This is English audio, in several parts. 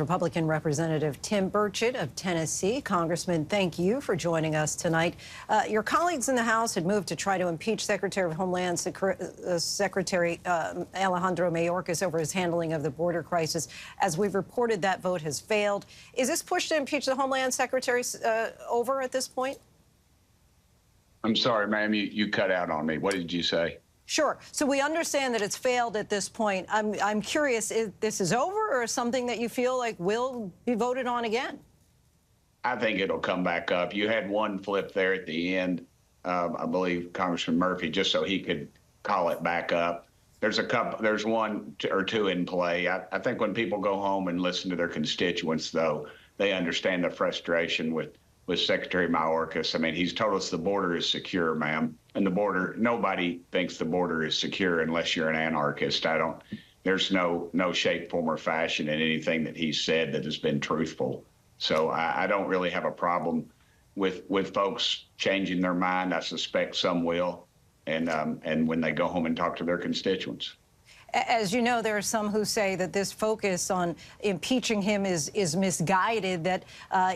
Republican Representative Tim Burchett of Tennessee. Congressman, thank you for joining us tonight. Your colleagues in the House had moved to try to impeach Secretary of Homeland Security Alejandro Mayorkas over his handling of the border crisis. As we've reported, that vote has failed. Is this push to impeach the Homeland Secretary over at this point? I'm sorry, ma'am, you cut out on me. What did you say? Sure. So we understand that it's failed at this point. I'm curious, if this is over or something that you feel like will be voted on again? I think it'll come back up. You had one flip there at the end, I believe Congressman Murphy, just so he could call it back up. There's one or two in play. I think when people go home and listen to their constituents, though, they understand the frustration with Secretary Mayorkas. I mean, he's told us the border is secure, ma'am. And the border, nobody thinks the border is secure unless you're an anarchist. There's no shape, form, or fashion in anything that he's said that has been truthful. So I don't really have a problem with folks changing their mind. I suspect some will, and when they go home and talk to their constituents. As you know, there are some who say that this focus on impeaching him is misguided, that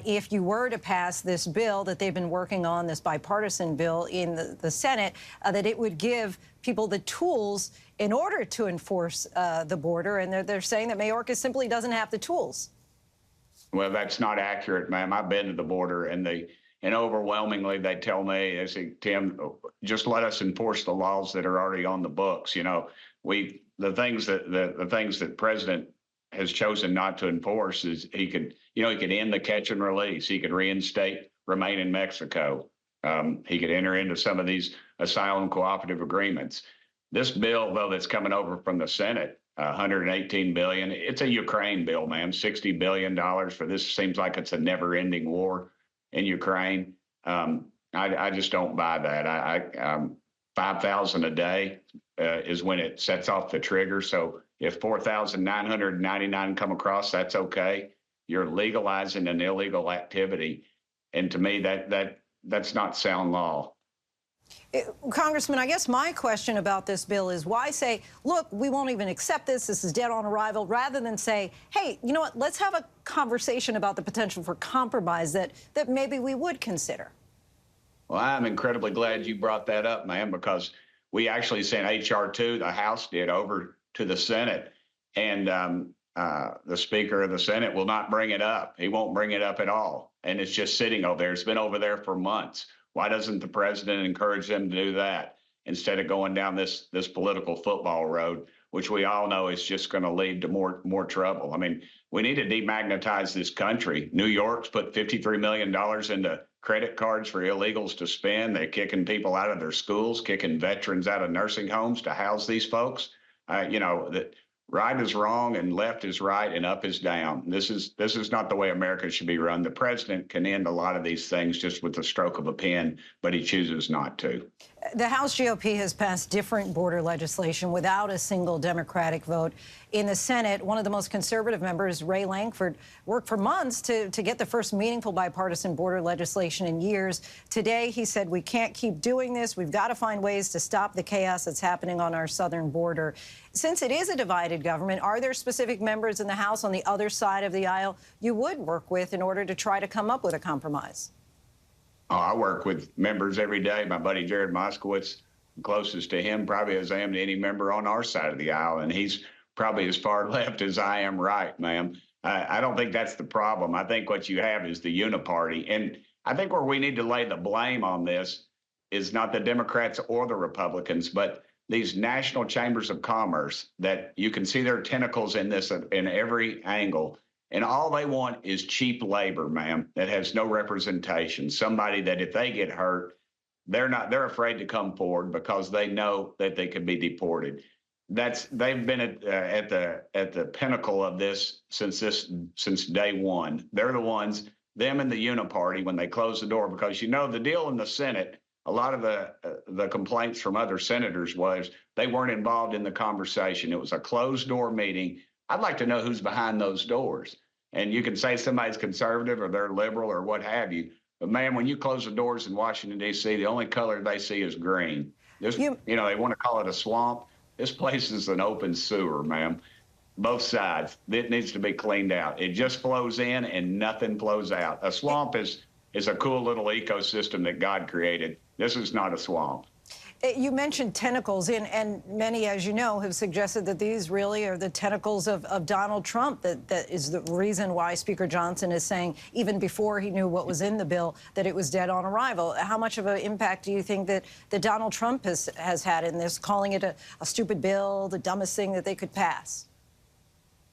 if you were to pass this bill that they've been working on, this bipartisan bill in the Senate, that it would give people the tools in order to enforce the border. And they're saying that Mayorkas simply doesn't have the tools. Well, that's not accurate, ma'am. I've been to the border, and overwhelmingly they tell me, they say, Tim, just let us enforce the laws that are already on the books. You know, the things that President has chosen not to enforce is he could end the catch and release. He could reinstate remain in Mexico. He could enter into some of these asylum cooperative agreements. This bill, though, that's coming over from the Senate, $118 billion. It's a Ukraine bill, ma'am. $60 billion for this. Seems like it's a never-ending war in Ukraine. I just don't buy that. 5,000 a day is when it sets off the trigger. So if 4,999 come across, that's okay. You're legalizing an illegal activity, and to me, that's not sound law. Congressman, I guess my question about this bill is why say, look, we won't even accept this. This is dead on arrival, rather than say, hey, you know what? Let's have a conversation about the potential for compromise that maybe we would consider. Well, I'm incredibly glad you brought that up, ma'am, because we actually sent H.R. 2, the House did, over to the Senate, and the Speaker of the Senate will not bring it up. He won't bring it up at all, and it's just sitting over there. It's been over there for months. Why doesn't the president encourage them to do that instead of going down this political football road, which we all know is just going to lead to more trouble? I mean, we need to demagnetize this country. New York's put $53 million into credit cards for illegals to spend. They're kicking people out of their schools, kicking veterans out of nursing homes to house these folks. You know, that right is wrong and left is right and up is down. This is not the way America should be run. The president can end a lot of these things just with the stroke of a pen, but he chooses not to. The House GOP has passed different border legislation without a single Democratic vote. In the Senate, one of the most conservative members, Ray Lankford, worked for months to get the first meaningful bipartisan border legislation in years. Today, he said, we can't keep doing this. We've got to find ways to stop the chaos that's happening on our southern border. Since it is a divided government, are there specific members in the House on the other side of the aisle you would work with in order to try to come up with a compromise? Oh, I work with members every day. My buddy Jared Moskowitz, closest to him probably as I am to any member on our side of the aisle, and he's probably as far left as I am right, ma'am. I don't think that's the problem. I think what you have is the uniparty, and I think where we need to lay the blame on this is not the Democrats or the Republicans, but these national chambers of commerce that you can see their tentacles in this in every angle. And all they want is cheap labor, ma'am, that has no representation. Somebody that if they get hurt, they're afraid to come forward because they know that they could be deported. They've been at the pinnacle of this since day one. They're the ones, them and the uniparty, when they close the door, because you know the deal in the Senate. A lot of the complaints from other senators was they weren't involved in the conversation. It was a closed door meeting. I'd like to know who's behind those doors. And you can say somebody's conservative or they're liberal or what have you. But, man, when you close the doors in Washington, D.C., the only color they see is green. You know, they want to call it a swamp. This place is an open sewer, ma'am. both sides. It needs to be cleaned out. It just flows in and nothing flows out. A swamp is a cool little ecosystem that God created. This is not a swamp. You mentioned tentacles, and many, as you know, have suggested that these really are the tentacles of Donald Trump. That is the reason why Speaker Johnson is saying, even before he knew what was in the bill, that it was dead on arrival. How much of an impact do you think that Donald Trump has had in this, calling it a stupid bill, the dumbest thing that they could pass?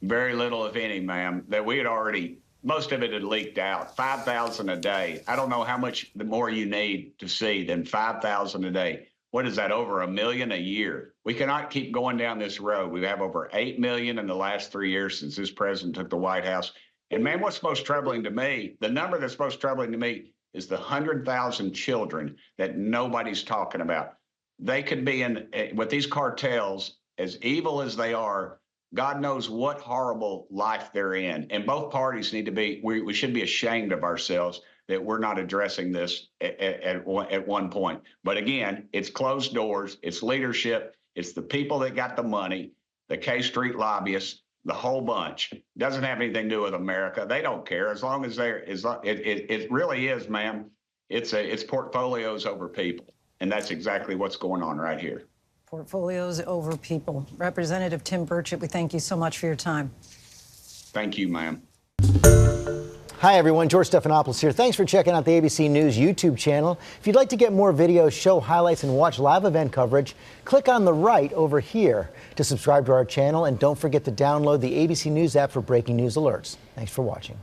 Very little, if any, ma'am. That we had already, most of it had leaked out. 5,000 a day. I don't know how much the more you need to see than 5,000 a day. What is that, over 1 million a year? We cannot keep going down this road. We have over 8 million in the last 3 years since this president took the White House. And man, what's most troubling to me, the number that's most troubling to me is the 100,000 children that nobody's talking about. They could be in, with these cartels, as evil as they are, God knows what horrible life they're in. And both parties need to be, we should be ashamed of ourselves that we're not addressing this at one point. But again, it's closed doors, it's leadership, it's the people that got the money, the K Street lobbyists, the whole bunch. It doesn't have anything to do with America. They don't care as long as it really is, ma'am. It's portfolios over people. And that's exactly what's going on right here. Portfolios over people. Representative Tim Burchett, we thank you so much for your time. Thank you, ma'am. Hi, everyone. George Stephanopoulos here. Thanks for checking out the ABC News YouTube channel. If you'd like to get more videos, show highlights, and watch live event coverage, click on the right over here to subscribe to our channel. And don't forget to download the ABC News app for breaking news alerts. Thanks for watching.